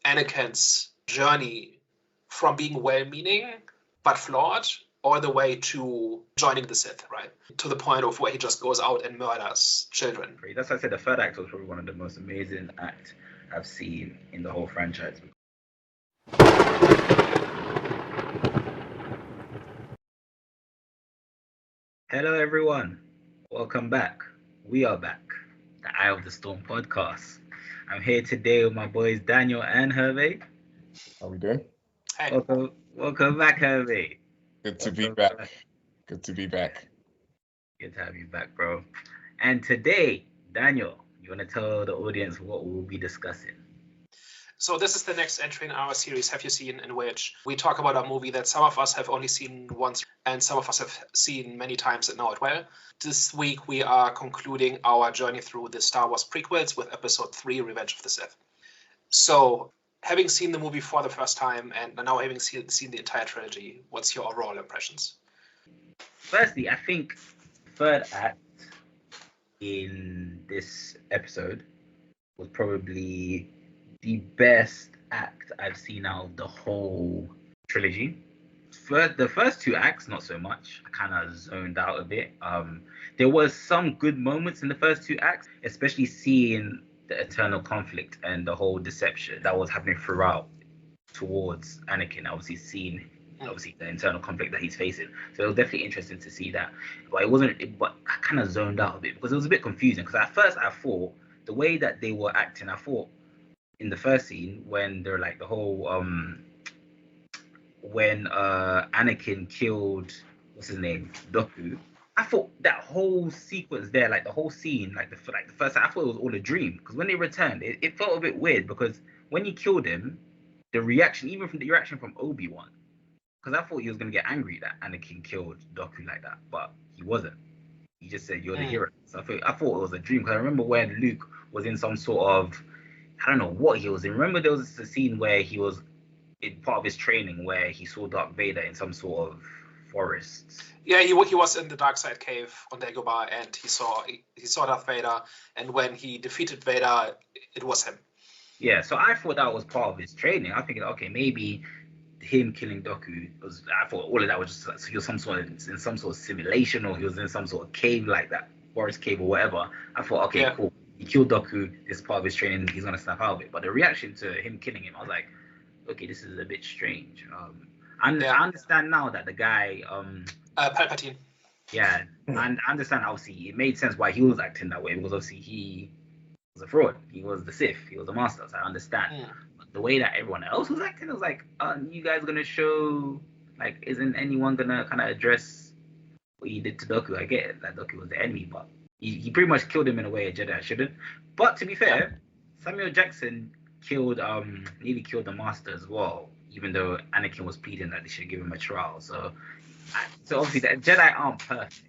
Anakin's journey from being well-meaning but flawed all the way to joining the Sith, right? To the point of where he just goes out and murders children. That's why I said the third act was probably one of the most amazing acts I've seen in the whole franchise. Hello, everyone. Welcome back. We are back. The Eye of the Storm podcast. I'm here today with my boys Daniel and Hervé. How we doing? Hey. Welcome back, Hervé. Good to be back. Good to be back. Good to have you back, bro. And today, Daniel, you want to tell the audience what we'll be discussing? So this is the next entry in our series, Have You Seen, in which we talk about a movie that some of us have only seen once and some of us have seen many times and know it well. This week we are concluding our journey through the Star Wars prequels with episode 3, Revenge of the Sith. So having seen the movie for the first time and now having seen the entire trilogy, what's your overall impressions? Firstly, I think third act in this episode was probably the best act I've seen out of the whole trilogy. The first two acts, not so much. I kind of zoned out a bit. There was some good moments in the first two acts, especially seeing the eternal conflict and the whole deception that was happening throughout towards Anakin. Obviously, seeing the internal conflict that he's facing. So it was definitely interesting to see that. But But I kind of zoned out a bit because it was a bit confusing. Because at first I thought the way that they were acting, I thought in the first scene when they're like the whole when Anakin killed what's his name, Dooku. I thought that whole sequence there, like the whole scene, like the first, I thought it was all a dream. Because when they returned, it felt a bit weird because when he killed him, the reaction, even from the reaction from Obi-Wan, because I thought he was gonna get angry that Anakin killed Dooku like that, but he wasn't. He just said, "You're the hero." So I thought it was a dream. Because I remember when Luke was in some sort of, I don't know what he was in. Remember there was a scene where he was in part of his training where he saw Darth Vader in some sort of forest. Yeah, he was in the dark side cave on Dagobah, and he saw Darth Vader, and when he defeated Vader, it was him. Yeah, so I thought that was part of his training. I figured, okay, maybe him killing Dooku I thought all of that was just like, so he was in some sort of simulation, or he was in some sort of cave like that, forest cave or whatever. I thought, okay, cool. He killed Dooku. This is part of his training. He's gonna snap out of it. But the reaction to him killing him, I was like, okay, this is a bit strange. I understand now that the guy, Palpatine. Yeah, and I understand. Obviously, it made sense why he was acting that way because obviously he was a fraud. He was the Sith. He was a master. So I understand. But the way that everyone else was acting, it was like, you guys gonna show, like, isn't anyone gonna kind of address what he did to Dooku? I get it, that Dooku was the enemy, but he pretty much killed him in a way a Jedi shouldn't. But to be fair, Samuel Jackson nearly killed the master as well, even though Anakin was pleading that they should give him a trial. So obviously the Jedi aren't perfect,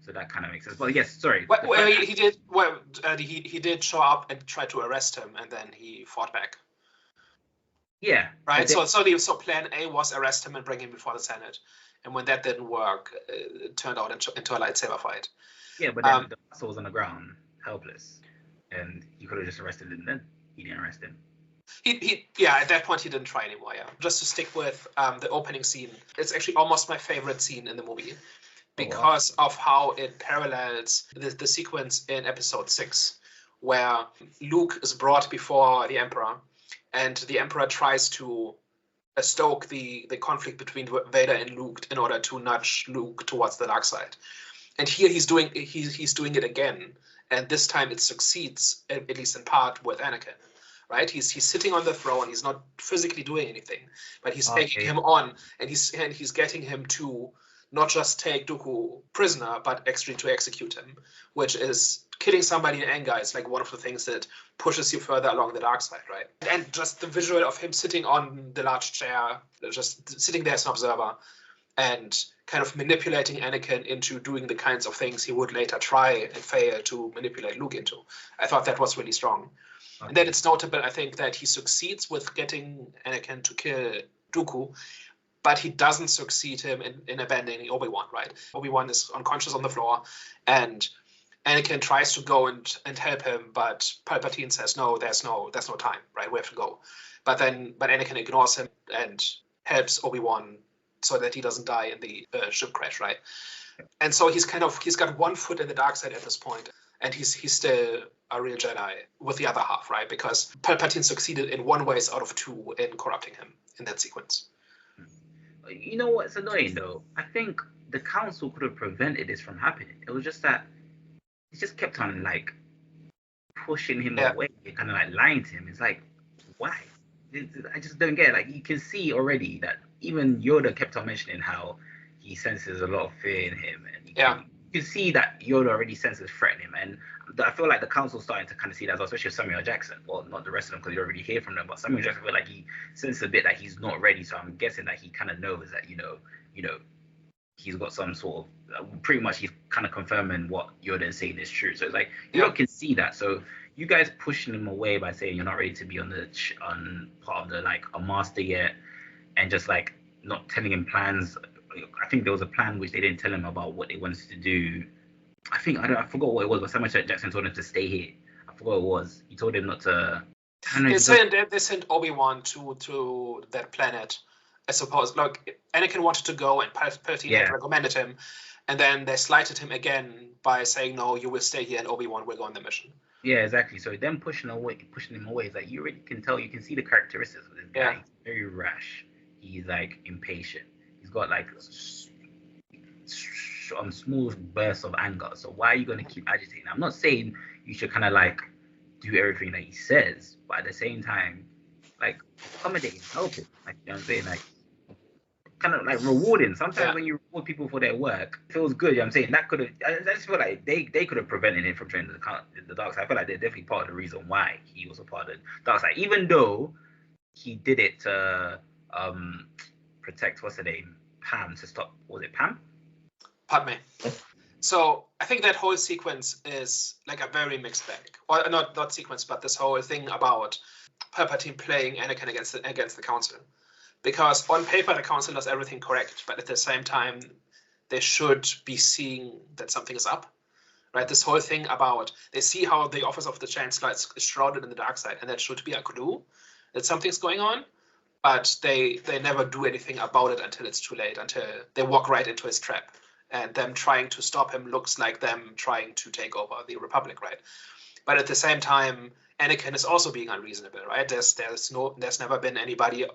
so that kind of makes sense. But yes, sorry. He did show up and try to arrest him, and then he fought back. Yeah. Right. So plan A was arrest him and bring him before the Senate, and when that didn't work, it turned out into a lightsaber fight. Yeah, but then the master was on the ground, helpless, and you could have just arrested him then. He didn't arrest him. At that point he didn't try anymore. Yeah, just to stick with the opening scene, it's actually almost my favorite scene in the movie because of how it parallels the sequence in episode 6 where Luke is brought before the Emperor and the Emperor tries to stoke the conflict between Vader and Luke in order to nudge Luke towards the dark side. And here he's doing it again, and this time it succeeds, at least in part, with Anakin. Right, he's sitting on the throne. He's not physically doing anything, but he's taking him on, and he's getting him to not just take Dooku prisoner, but actually to execute him, which is killing somebody in anger. Is like one of the things that pushes you further along the dark side, right? And just the visual of him sitting on the large chair, just sitting there as an observer, and kind of manipulating Anakin into doing the kinds of things he would later try and fail to manipulate Luke into. I thought that was really strong. Okay. And then it's notable, I think, that he succeeds with getting Anakin to kill Dooku, but he doesn't succeed him in abandoning Obi-Wan, right? Obi-Wan is unconscious on the floor, and Anakin tries to go and help him, but Palpatine says, no, there's no time, right? We have to go. but Anakin ignores him and helps Obi-Wan so that he doesn't die in the ship crash, right? And so he's got one foot in the dark side at this point, and he's still a real Jedi with the other half, right? Because Palpatine succeeded in one ways out of two in corrupting him in that sequence. You know what's annoying though? I think the council could have prevented this from happening. It was just that it just kept on like pushing him away, kind of like lying to him. It's like, why? I just don't get it. Like, you can see already that even Yoda kept on mentioning how he senses a lot of fear in him, and you can see that Yoda already senses threat in him, and I feel like the council's starting to kind of see that as well, especially with Samuel Jackson. Well, not the rest of them because you already hear from them, but Samuel Jackson, I feel like he senses a bit that he's not ready. So I'm guessing that he kind of knows that you know he's got some sort of pretty much he's kind of confirming what Yoda is saying is true. So it's like you can see that. So you guys pushing him away by saying you're not ready to be on part of the like a master yet, and just like not telling him plans. I think there was a plan which they didn't tell him about what they wanted to do. I forgot what it was, but Samuel Jackson told him to stay here. I forgot what it was. He told him not to. They sent Obi-Wan to that planet. I suppose, like, Anakin wanted to go, and Palpatine had recommended him, and then they slighted him again by saying, "No, you will stay here, and Obi-Wan will go on the mission." Yeah, exactly. So them pushing him away is like you already can tell. You can see the characteristics of this guy. He's very rash. He's like impatient. He's got like small bursts of anger. So why are you going to keep agitating? I'm not saying you should kind of like do everything that he says, but at the same time, like accommodate him, help him. Like, you know what I'm saying? Like, kind of like rewarding. Sometimes when you reward people for their work, it feels good. You know what I'm saying? That could have. I just feel like they could have prevented him from joining the dark side. I feel like they're definitely part of the reason why he was a part of the dark side, even though he did it to protect what's her name, Pam, to stop. Was it Pam? Padme. So I think that whole sequence is like a very mixed bag. Or not sequence, but this whole thing about Palpatine playing Anakin against the Council. Because on paper the Council does everything correct, but at the same time they should be seeing that something is up. Right? This whole thing about they see how the office of the Chancellor is shrouded in the dark side, and that should be a clue that something's going on. But they never do anything about it until it's too late, until they walk right into his trap. And them trying to stop him looks like them trying to take over the Republic, right? But at the same time, Anakin is also being unreasonable, right? There's never been anybody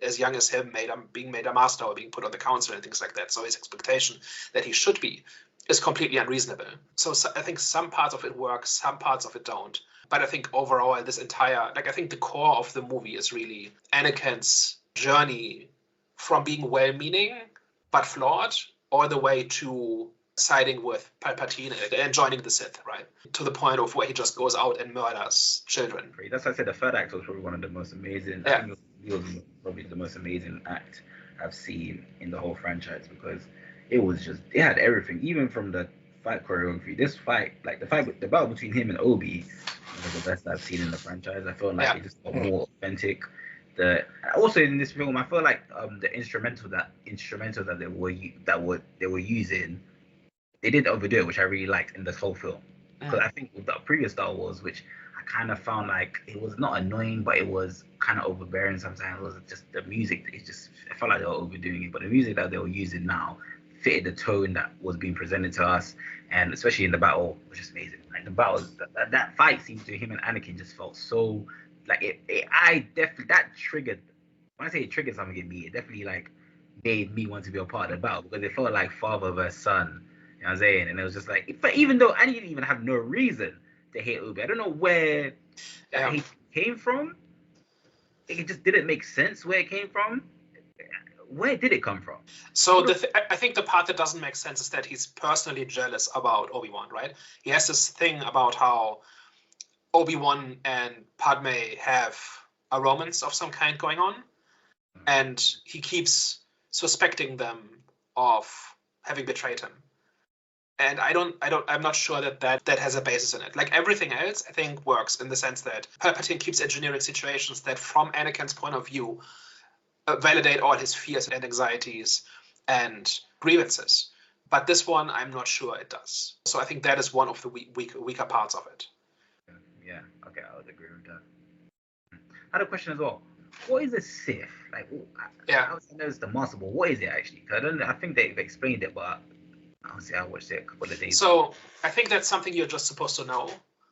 as young as him being made a master or being put on the council and things like that. So his expectation that he should be is completely unreasonable. So I think some parts of it work, some parts of it don't. But I think overall, this entire, like, I think the core of the movie is really Anakin's journey from being well-meaning but flawed all the way to siding with Palpatine and joining the Sith, right? To the point of where he just goes out and murders children. That's why I said the third act was probably one of the most amazing. I think it was probably the most amazing act I've seen in the whole franchise, because it had everything, even from the fight choreography. This fight, like the battle between him and Obi, was the best I've seen in the franchise. I feel like it just got more authentic. Also in this film, I feel like the instrumental that they were using, they didn't overdo it, which I really liked in this whole film. Because I think with the previous Star Wars, which I kind of found like it was not annoying, but it was kind of overbearing sometimes. It was just the music. I felt like they were overdoing it. But the music that they were using now fitted the tone that was being presented to us, and especially in the battle, was just amazing. Like the battle, that fight scene between him and Anakin just felt so like that triggered. When I say it triggered something in me, it definitely like made me want to be a part of the battle, because it felt like father versus son. You know what I'm saying? And it was just like, but even though I didn't even have no reason to hate Obi, I don't know where that hate came from. It just didn't make sense where it came from. Where did it come from? So I think the part that doesn't make sense is that he's personally jealous about Obi-Wan, right? He has this thing about how Obi-Wan and Padme have a romance of some kind going on, and he keeps suspecting them of having betrayed him. And I'm not sure that has a basis in it. Like everything else, I think works in the sense that Palpatine keeps engineering situations that, from Anakin's point of view, validate all his fears and anxieties and grievances. But this one, I'm not sure it does. So I think that is one of the weaker parts of it. Yeah, okay, I would agree with that. I had a question as well. what is a Sith? Like, Yeah. I know it's the Master, but what is it actually? 'Cause I don't know. I think they've explained it, but honestly, I watched it a couple of days. So I think that's something you're just supposed to know.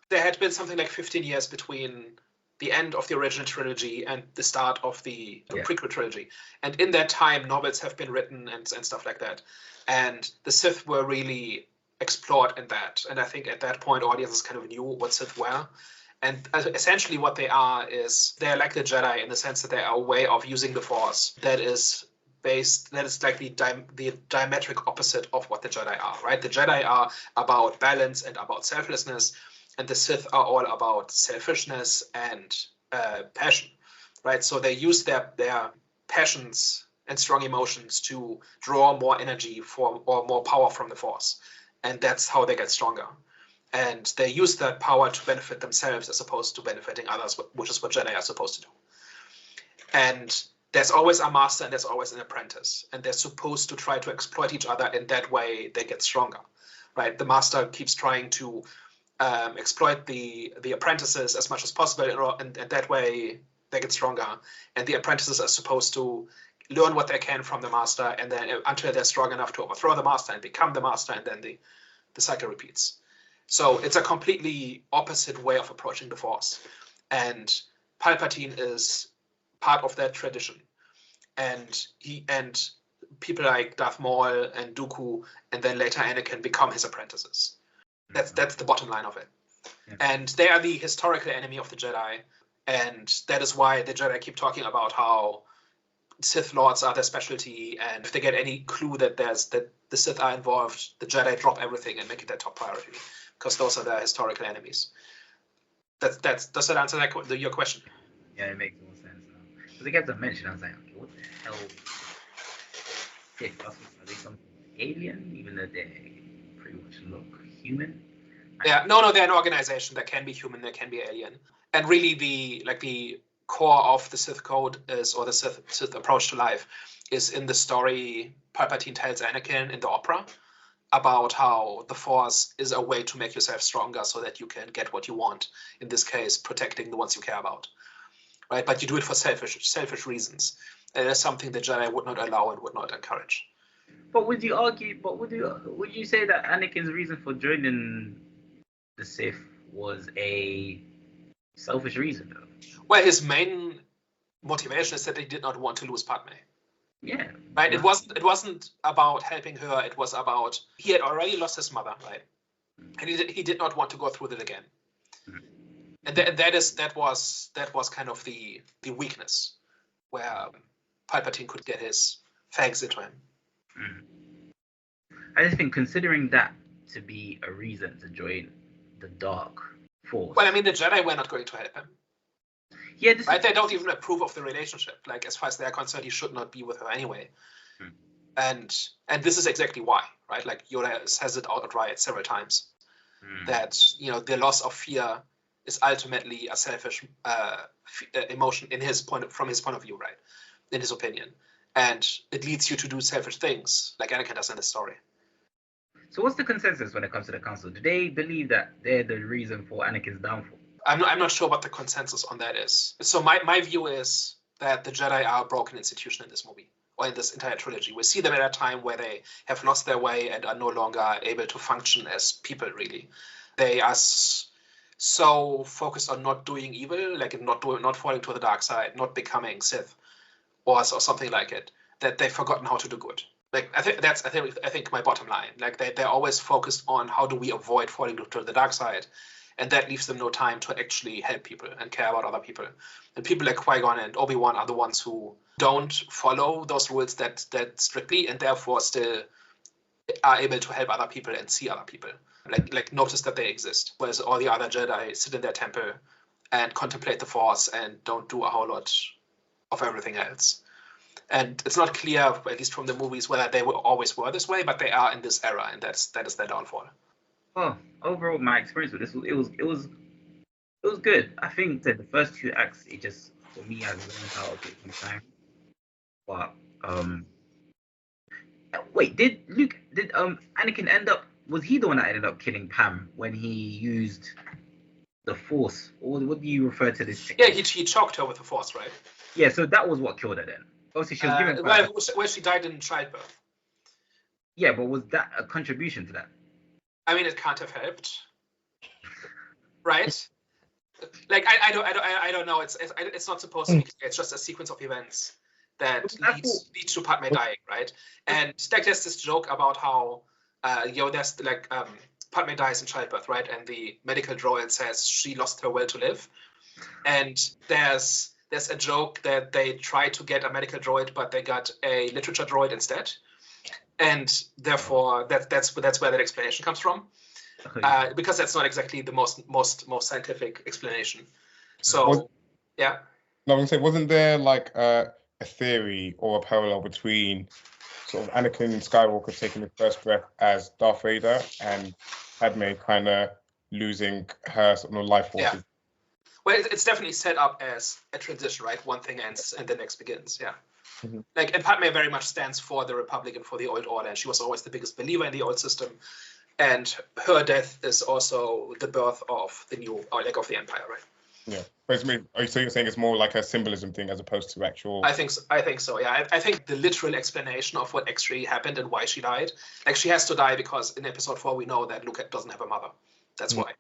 There had been something like 15 years between the end of the original trilogy and the start of the prequel trilogy. And in that time, novels have been written and stuff like that. And the Sith were really explored in that. And I think at that point, audiences kind of knew what Sith were. And essentially what they are is they're like the Jedi in the sense that they are a way of using the Force that is like the diametric opposite of what the Jedi are, right? The Jedi are about balance and about selflessness, and the Sith are all about selfishness and passion, right? So they use their passions and strong emotions to draw more energy or more power from the Force, and that's how they get stronger. And they use that power to benefit themselves as opposed to benefiting others, which is what Jedi are supposed to do. And there's always a master and there's always an apprentice, and they're supposed to try to exploit each other. In that way, they get stronger, right? The master keeps trying to exploit the apprentices as much as possible, and that way they get stronger. And the apprentices are supposed to learn what they can from the master, and then until they're strong enough to overthrow the master and become the master, and then the cycle repeats. So it's a completely opposite way of approaching the Force, and Palpatine is part of that tradition, and people like Darth Maul and Dooku, and then later Anakin become his apprentices. That's the bottom line of it. Yeah. And they are the historical enemy of the Jedi, and that is why the Jedi keep talking about how Sith Lords are their specialty, and if they get any clue that the Sith are involved, the Jedi drop everything and make it their top priority, because those are their historical enemies. Does that answer your question? Yeah, it makes more sense now. Because they kept on mentioning, I was like, okay, what the hell? Sith, are they some alien, even though they pretty much look human? Yeah, no, they're an organization that can be human, they can be alien, and really the core of the Sith code or the Sith approach to life is in the story Palpatine tells Anakin in the opera about how the Force is a way to make yourself stronger so that you can get what you want. In this case, protecting the ones you care about, right? But you do it for selfish reasons. And that's something the Jedi would not allow and would not encourage. But would you argue? But would you say that Anakin's reason for joining the Sith was a selfish reason, though? Well, his main motivation is that he did not want to lose Padme. Yeah. Right. It wasn't about helping her. It was about he had already lost his mother, right? And he did not want to go through that again. And that was kind of the weakness where Palpatine could get his fangs into him. I just think considering that to be a reason to join the Dark Force. Well, I mean, the Jedi were not going to help him. Yeah, right? They don't even approve of the relationship. Like, as far as they're concerned, he should not be with her anyway. And this is exactly why, right? Like, Yoda says it outright several times that the loss of fear is ultimately a selfish emotion from his point of view, right? In his opinion, and it leads you to do selfish things, like Anakin does in the story. So, what's the consensus when it comes to the Council? Do they believe that they're the reason for Anakin's downfall? I'm not sure what the consensus on that is. So my view is that the Jedi are a broken institution in this movie, or in this entire trilogy. We see them at a time where they have lost their way and are no longer able to function as people, really. They are so focused on not doing evil, like not falling to the dark side, not becoming Sith, or something like it, that they've forgotten how to do good. Like I think my bottom line. Like they're always focused on how do we avoid falling to the dark side. And that leaves them no time to actually help people and care about other people. And people like Qui-Gon and Obi-Wan are the ones who don't follow those rules that strictly, and therefore still are able to help other people and see other people. Like notice that they exist. Whereas all the other Jedi sit in their temple and contemplate the Force and don't do a whole lot of everything else. And it's not clear, at least from the movies, whether they always were this way, but they are in this era, and that is their downfall. Well, overall, my experience with this was good. I think that the first two acts, it just for me, I learned how to take some time. But wait, did Anakin end up? Was he the one that ended up killing Pam when he used the Force, or what do you refer to this? Yeah, he choked her with the Force, right? Yeah, so that was what killed her then. Obviously, she was given fire. Well, she died in childbirth. Yeah, but was that a contribution to that? I mean, it can't have helped, right? Like I don't know. It's not supposed to be. It's just a sequence of events that leads to Padme dying, right? And like there's this joke about how there's like Padme dies in childbirth, right? And the medical droid says she lost her will to live. And there's a joke that they tried to get a medical droid, but they got a literature droid instead. And therefore, that's where that explanation comes from, because that's not exactly the most scientific explanation. So, yeah. No, I was gonna say, wasn't there like a theory or a parallel between sort of Anakin Skywalker taking his first breath as Darth Vader and Padme kind of losing her sort of life force? Yeah. Well, it's definitely set up as a transition, right? One thing ends and the next begins. Yeah. Mm-hmm. Like, and Padme very much stands for the Republic and for the old order, and she was always the biggest believer in the old system. And her death is also the birth of the new, or like of the Empire, right? Yeah, but so you're saying it's more like a symbolism thing as opposed to actual? I think so. Yeah, I think the literal explanation of what actually happened and why she died, like she has to die because in Episode 4 we know that Luke doesn't have a mother. That's why.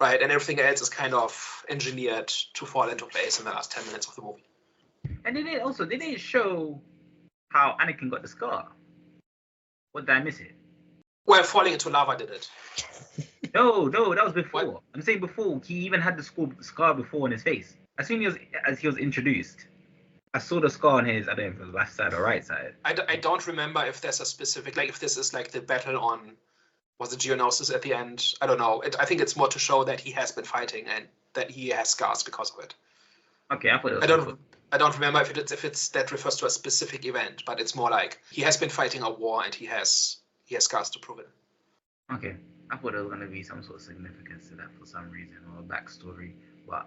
Right, and everything else is kind of engineered to fall into place in the last 10 minutes of the movie. And they didn't show how Anakin got the scar. What, did I miss it? Well, falling into lava did it. No, that was before. What? I'm saying before. He even had the scar before on his face. As soon as he was introduced, I saw the scar on his, I don't know if it was left side or right side. I don't remember if there's a specific, like if this is like the battle on, was it Geonosis at the end? I don't know. I think it's more to show that he has been fighting and that he has scars because of it. Okay, I thought it was I don't remember if it's that refers to a specific event, but it's more like he has been fighting a war and he has scars to prove it. Okay, I thought there was going to be some sort of significance to that for some reason, or a backstory, but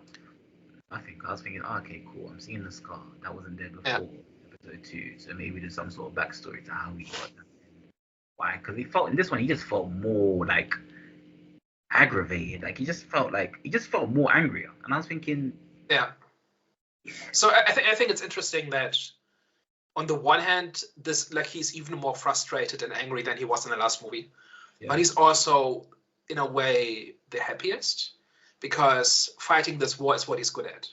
I was thinking, okay, cool, I'm seeing the scar. That wasn't there before Episode 2, so maybe there's some sort of backstory to how he got that. Why? Because in this one, he just felt more like aggravated. Like he just felt more angrier. And I was thinking, yeah. So I think it's interesting that on the one hand, this like he's even more frustrated and angry than he was in the last movie, but he's also in a way the happiest because fighting this war is what he's good at,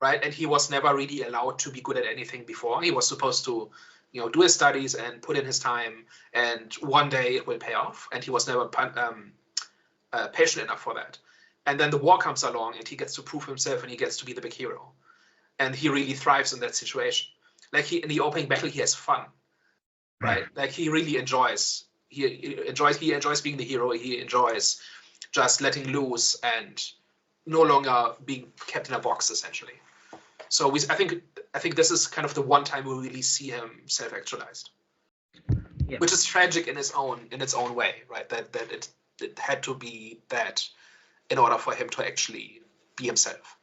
right? And he was never really allowed to be good at anything before. He was supposed to, do his studies and put in his time, and one day it will pay off. And he was never patient enough for that. And then the war comes along, and he gets to prove himself, and he gets to be the big hero. And he really thrives in that situation. Like in the opening battle, he has fun, right? Like he really enjoys. He enjoys being the hero. He enjoys just letting loose and no longer being kept in a box, essentially. So I think this is kind of the one time we really see him self-actualized, which is tragic in its own way, right? That it had to be that in order for him to actually be himself.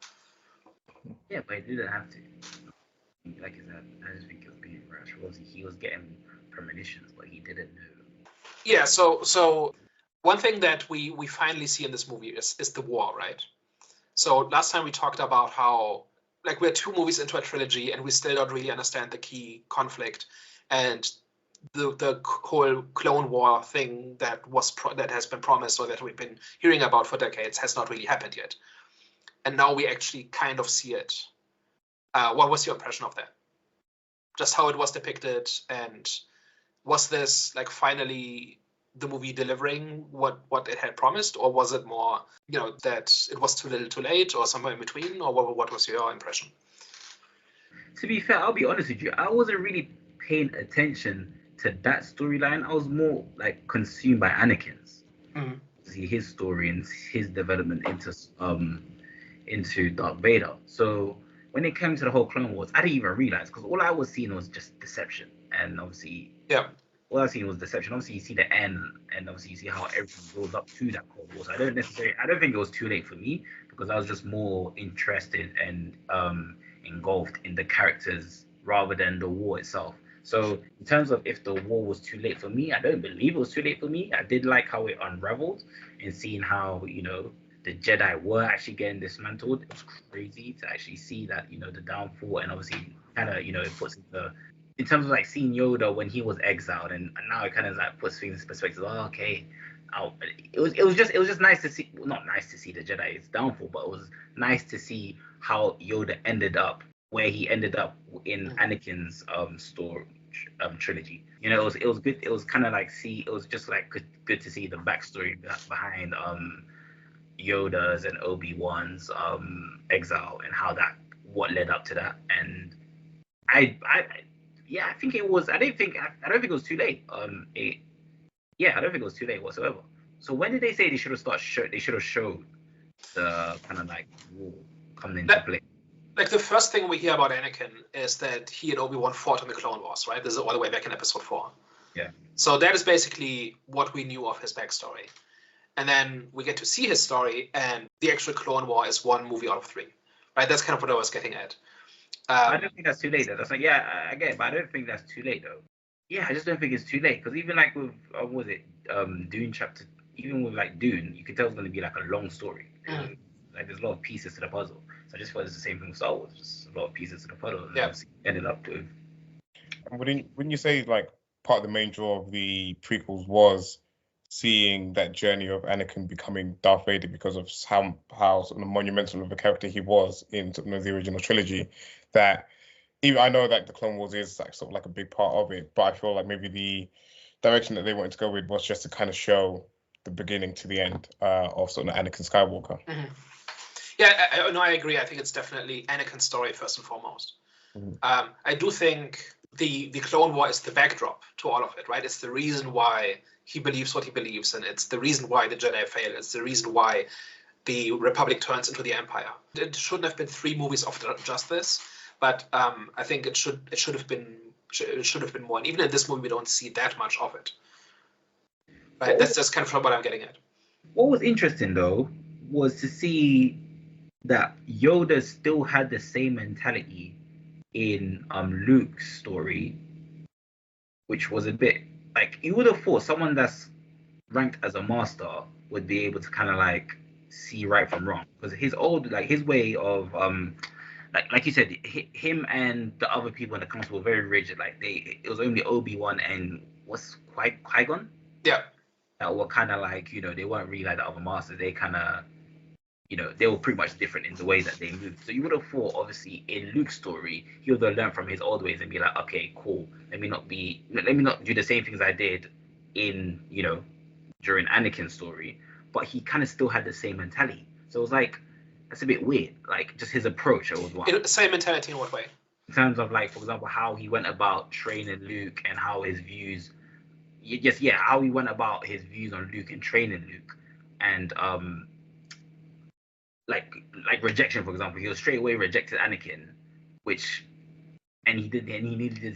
Yeah, but he didn't have to. Like I said, I just think it was being rash. He was getting premonitions, but he didn't know. Yeah. So one thing that we finally see in this movie is the war, right? So last time we talked about how like we're 2 movies into a trilogy and we still don't really understand the key conflict and the whole Clone War thing that has been promised or that we've been hearing about for decades has not really happened yet. And now we actually kind of see it. What was your impression of that? Just how it was depicted, and was this like finally the movie delivering what it had promised, or was it more, that it was too little too late, or somewhere in between, or what was your impression? To be fair, I'll be honest with you, I wasn't really paying attention to that storyline. I was more like consumed by Anakin's. Mm-hmm. See his story and his development into Darth Vader. So when it came to the whole Clone Wars, I didn't even realize, because all I was seeing was just deception, and obviously, all I seen was deception. Obviously, you see the end, and obviously you see how everything builds up to that Cold War. So I don't think it was too late for me, because I was just more interested and engulfed in the characters rather than the war itself. So in terms of if the war was too late for me, I don't believe it was too late for me. I did like how it unraveled and seeing how, the Jedi were actually getting dismantled. It was crazy to actually see that, the downfall, and obviously kind of, it puts in terms of like seeing Yoda when he was exiled, and now it kind of like puts things in perspective. Oh, okay. It was just nice to see, well, not nice to see the Jedi's downfall, but it was nice to see how Yoda ended up where he ended up in Anakin's story trilogy. It was good. It was kind of like it was just like good to see the backstory behind Yoda's and Obi-Wan's exile, and what led up to that. And I think it was. I don't think it was too late. I don't think it was too late whatsoever. So when did they say they should have they should have showed the kind of like war coming into play? Like the first thing we hear about Anakin is that he and Obi-Wan fought in the Clone Wars, right? This is all the way back in Episode 4. Yeah. So that is basically what we knew of his backstory. And then we get to see his story, and the actual Clone War is 1 movie out of 3, right? That's kind of what I was getting at. I don't think that's too late, though. That's like, yeah, I get it, but I don't think that's too late, though. Yeah, I just don't think it's too late, because even like with, Dune chapter, even with like Dune, you could tell it's going to be like a long story. Like there's a lot of pieces to the puzzle. So I just thought it's the same thing with Star Wars, just a lot of pieces to the puzzle. And ended up with. Wouldn't you say like part of the main draw of the prequels was seeing that journey of Anakin becoming Darth Vader because of how sort of monumental of a character he was in sort of the original trilogy? That even I know that the Clone Wars is like sort of like a big part of it, but I feel like maybe the direction that they wanted to go with was just to kind of show the beginning to the end of sort of Anakin Skywalker. Mm-hmm. Yeah, I agree. I think it's definitely Anakin's story first and foremost. Mm-hmm. I do think the Clone War is the backdrop to all of it, right? It's the reason why he believes what he believes, and it's the reason why the Jedi fail. It's the reason why the Republic turns into the Empire. It shouldn't have been 3 movies of just this, but I think it should have been more. And even in this movie, we don't see that much of it. Right? That's just kind of what I'm getting at. What was interesting though was to see that Yoda still had the same mentality in Luke's story, which was a bit like you would have thought someone that's ranked as a master would be able to kind of like see right from wrong, because his way of like you said, him and the other people in the council were very rigid. Like it was only Obi-Wan and what's Qui-Gon? Yeah. That were kind of like, they weren't really like the other masters. They kind of, they were pretty much different in the way that they moved. So you would have thought, obviously, in Luke's story, he would have learned from his old ways and be like, okay, cool. Let me not do the same things I did in, during Anakin's story. But he kind of still had the same mentality. So it was like, that's a bit weird. Like, just his approach. Same mentality in what way? In terms of, like, for example, how he went about training Luke and how his views... how he went about his views on Luke and training Luke, and like rejection, for example, he was straight away rejected Anakin, and he did the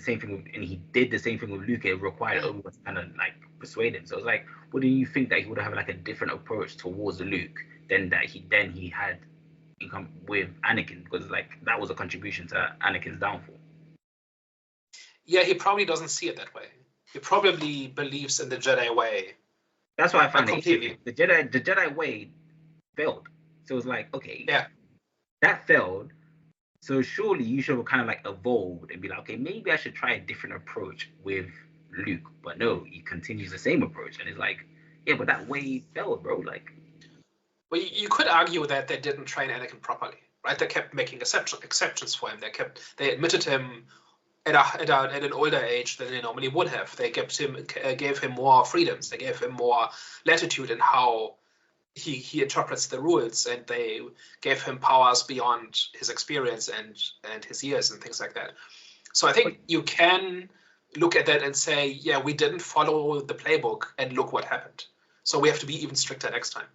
same thing with Luke. It required Obi-Wan to kind of like persuade him. So it was like, wouldn't you think that he would have like a different approach towards Luke than that he had with Anakin, because like that was a contribution to Anakin's downfall. Yeah, he probably doesn't see it that way. He probably believes in the Jedi way. That's why I find it completely. The Jedi way failed. So it was like, okay, yeah, that failed. So surely you should have kind of like evolved and be like, okay, maybe I should try a different approach with Luke. But no, he continues the same approach, and it's like, yeah, but that way failed, bro. Like, well, you could argue that they didn't train Anakin properly, right? They kept making exceptions for him. They admitted him at an older age than they normally would have. They gave him more freedoms. They gave him more latitude in how he interprets the rules, and they gave him powers beyond his experience and his years and things like that. So I think you can look at that and say, yeah, we didn't follow the playbook, and look what happened. So we have to be even stricter next time.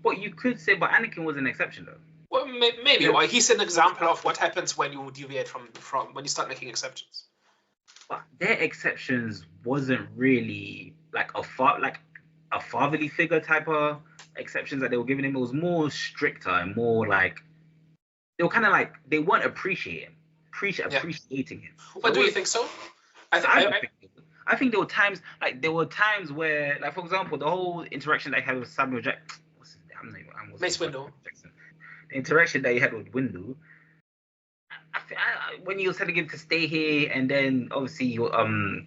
But you could say, but Anakin was an exception, though. Well, maybe. Or he's an example of what happens when you deviate from when you start making exceptions. But their exceptions wasn't really like a fatherly figure type of exceptions that they were giving him. It was more stricter and more like they were kind of like they weren't appreciating him. But do you think so? I think there were times where, like, for example, the whole interaction that I had with Samuel Jackson. Mace Windu. The interaction that he had with Windu, when he was telling him to stay here, and then obviously when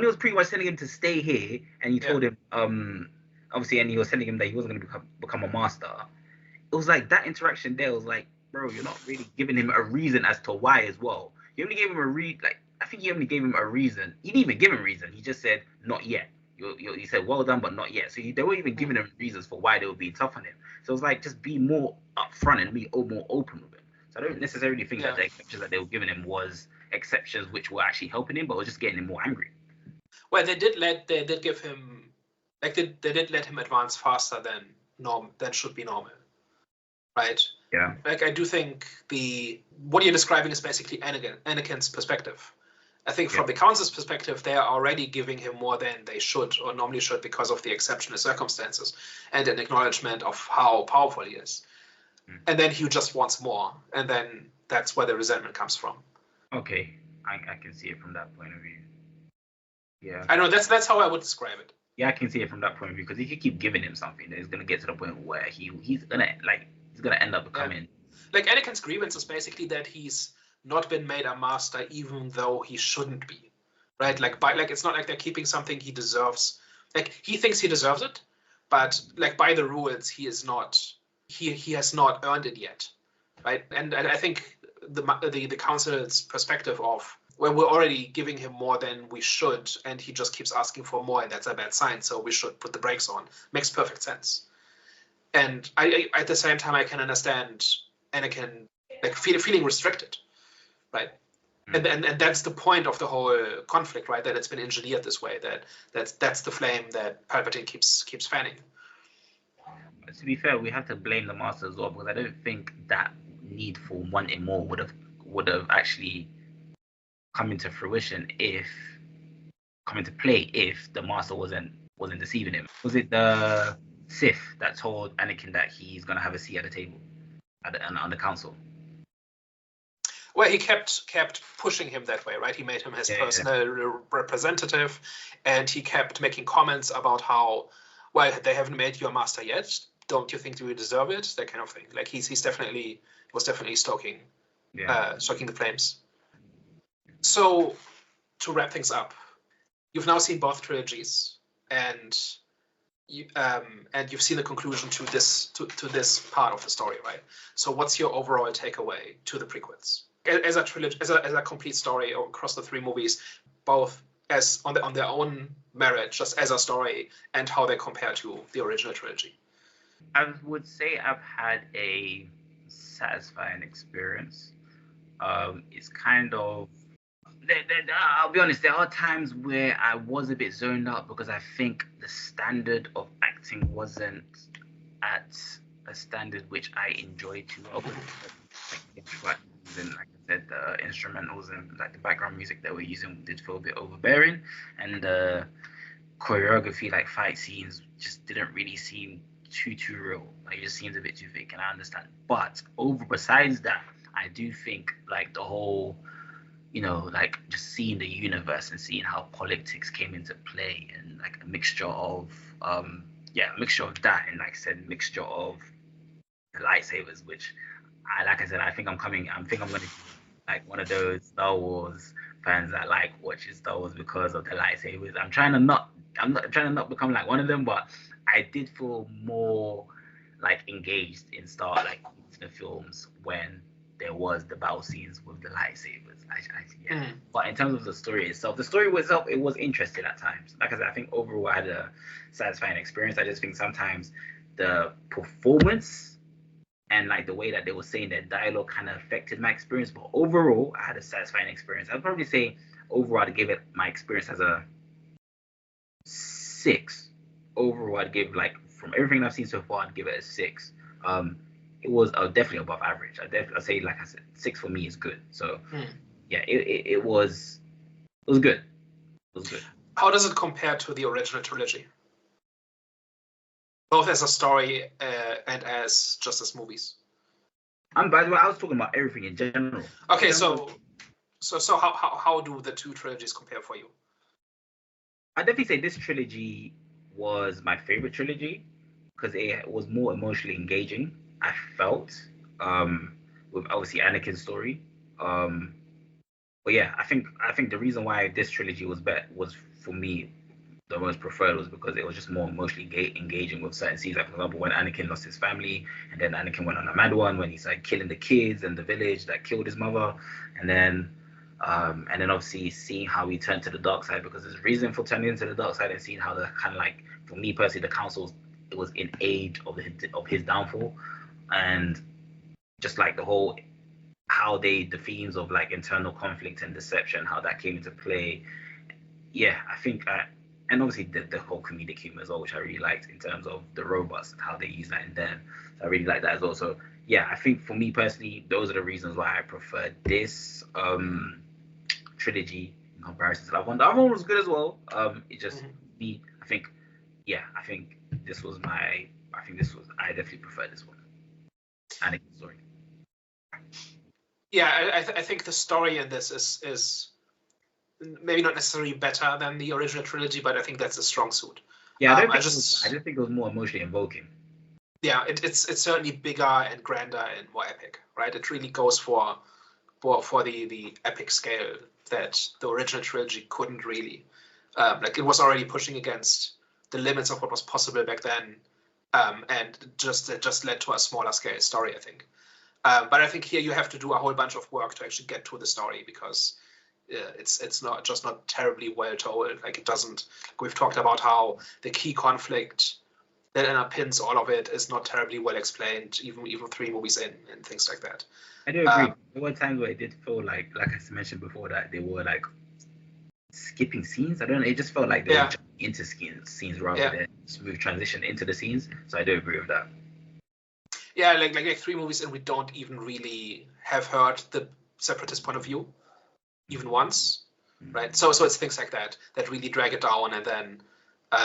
he was pretty much telling him to stay here, and he told him obviously, and he was telling him that he wasn't going to become a master. It was like that interaction there was like, bro, you're not really giving him a reason as to why as well. You only gave him I think you only gave him a reason. He didn't even give him a reason. He just said not yet. He said well done, but not yet. So they weren't even giving him reasons for why they were being tough on him. So it was like, just be more upfront and be more open with him. So I don't necessarily think that the exceptions that they were giving him was exceptions which were actually helping him, but was just getting him more angry. Well, they did give him, like they did let him advance faster than should be normal, right? Yeah. Like I do think what you're describing is basically Anakin's perspective. I think from the council's perspective, they are already giving him more than they should or normally should because of the exceptional circumstances and an acknowledgement of how powerful he is. And then he just wants more, and then that's where the resentment comes from. Okay, I can see it from that point of view. Yeah. I know that's how I would describe it. Yeah, I can see it from that point of view, because if you keep giving him something, then it's gonna get to the point where he's gonna end up becoming. Like Anakin's grievance is basically that he's not been made a master, even though he shouldn't be, right? Like it's not like they're keeping something he deserves. Like he thinks he deserves it, but like by the rules, he is not. He has not earned it yet, right? And I think the council's perspective of, well, we're already giving him more than we should, and he just keeps asking for more, and that's a bad sign. So we should put the brakes on. Makes perfect sense. And I at the same time, I can understand Anakin like feeling restricted, right? And that's the point of the whole conflict, right? That it's been engineered this way. That's the flame that Palpatine keeps fanning. To be fair, we have to blame the master as well, because I don't think that need for wanting more would have actually come into play if the master wasn't deceiving him. Was it the Sith that told Anakin that he's gonna have a seat at the table on the council? Well, he kept pushing him that way, right? He made him his personal representative, and he kept making comments about how, well, they haven't made you a master yet. Don't you think you deserve it? That kind of thing. Like he was definitely stoking the flames. So to wrap things up, you've now seen both trilogies, and you've seen the conclusion to this part of the story, right? So what's your overall takeaway to the prequels as a trilogy, as a complete story across the three movies, both as on their own merit, just as a story, and how they compare to the original trilogy? I would say I've had a satisfying experience. It's kind of, I'll be honest, there are times where I was a bit zoned out because I think the standard of acting wasn't at a standard which I enjoyed too well. Like I said, the instrumentals and like the background music that we're using did feel a bit overbearing, and the choreography, like fight scenes, just didn't really seem too real. Like it just seems a bit too fake, and I understand. But besides that, I do think like the whole, like just seeing the universe and seeing how politics came into play, and like a mixture of that, and like I said, mixture of the lightsabers, which I think I'm going to be like one of those Star Wars fans that like watches Star Wars because of the lightsabers. I'm trying to not become like one of them, but I did feel more like engaged in the films when there was the battle scenes with the lightsabers. But in terms of the story itself, it was interesting at times. Like I said, I think overall I had a satisfying experience. I just think sometimes the performance and like the way that they were saying their dialogue kind of affected my experience. But overall, I had a satisfying experience. I'd probably say overall I'd give it my experience as a 6. Overall, I'd give, like, from everything I've seen so far, I'd give it a 6. It was definitely above average. I'd say, like I said, 6 for me is good. So yeah, it was good. It was good. How does it compare to the original trilogy? Both as a story and as just as movies. By the way, I was talking about everything in general. Okay, so how do the two trilogies compare for you? I definitely say this trilogy was my favorite trilogy because it was more emotionally engaging. I felt with obviously Anakin's story. But yeah, I think the reason why this trilogy was for me the most preferred was because it was just more emotionally engaging with certain scenes. Like for example, when Anakin lost his family, and then Anakin went on a mad one when he started killing the kids and the village that killed his mother, and then obviously seeing how he turned to the dark side because there's reason for turning into the dark side and seeing how the kind of like for me personally the council it was in aid of his downfall, and just like the whole how the themes of like internal conflict and deception, how that came into play. Yeah, I think, and obviously the whole comedic humor as well, which I really liked in terms of the robots, how they use that in them. So I really like that as well. So yeah, I think for me personally, those are the reasons why I prefer this trilogy in comparison to that one. The other one was good as well. It just me, I think I definitely prefer this one. Anakin story. Yeah, I think the story in this is maybe not necessarily better than the original trilogy, but I think that's a strong suit. Yeah, I just think it was more emotionally invoking. Yeah, it's certainly bigger and grander and more epic, right? It really goes for the epic scale that the original trilogy couldn't really. Like it was already pushing against the limits of what was possible back then, and it just led to a smaller scale story, I think. But I think here you have to do a whole bunch of work to actually get to the story because it's not terribly well told. Like it doesn't. We've talked about how the key conflict that underpins all of it is not terribly well explained, even 3 movies in, and things like that. I do agree. There were times where it did feel like I mentioned before, that they were like skipping scenes. I don't know. It just felt like they were jumping into scenes rather than smooth transition into the scenes. So I do agree with that. Yeah, like 3 movies in, we don't even really have heard the separatist point of view, even once, right? So it's things like that really drag it down, and then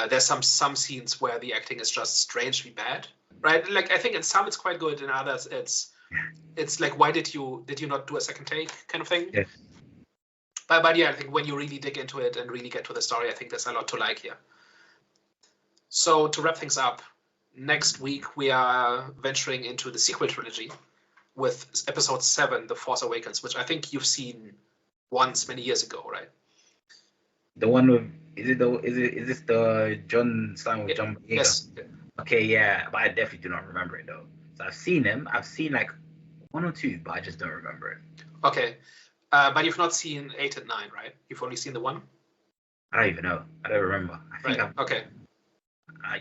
there's some scenes where the acting is just strangely bad, right? Like I think in some it's quite good, in others it's like, why did you not do a second take kind of thing? Yeah. But yeah, I think when you really dig into it and really get to the story, I think there's a lot to like here. So to wrap things up, next week we are venturing into the sequel trilogy with episode 7, The Force Awakens, which I think you've seen once many years ago, right? The one with is this the John Stein with John Boyega? Yes. Okay, yeah, but I definitely do not remember it though. So I've seen him. I've seen like 1 or 2, but I just don't remember it. Okay, but you've not seen 8 and 9, right? You've only seen the 1. I don't even know. I don't remember. I think right. Okay.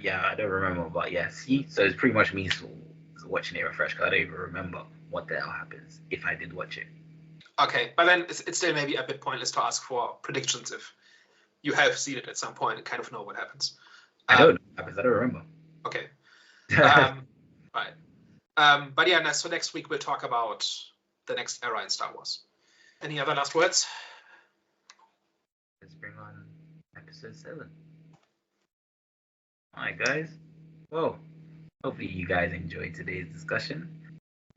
Yeah, I don't remember, but yeah, see, so it's pretty much me watching it refresh because I don't even remember what the hell happens if I did watch it. Okay, but then it's still maybe a bit pointless to ask for predictions if you have seen it at some point and kind of know what happens. I don't know what happens. I don't remember. Okay. Right. But yeah, so next week we'll talk about the next era in Star Wars. Any other last words? Let's bring on episode 7. All right, guys. Well, hopefully you guys enjoyed today's discussion.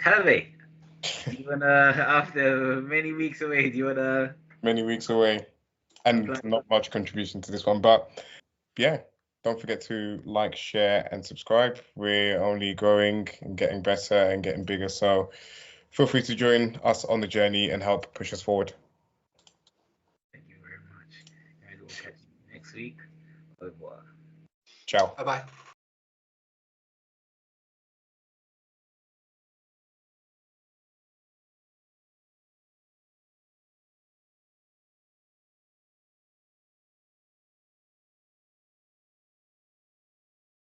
Calvé, do you wanna, after many weeks away, Many weeks away, and not much contribution to this one, but yeah, don't forget to like, share, and subscribe. We're only growing and getting better and getting bigger, so feel free to join us on the journey and help push us forward. Thank you very much. Guys, we'll catch you next week. Au revoir. Ciao. Bye-bye.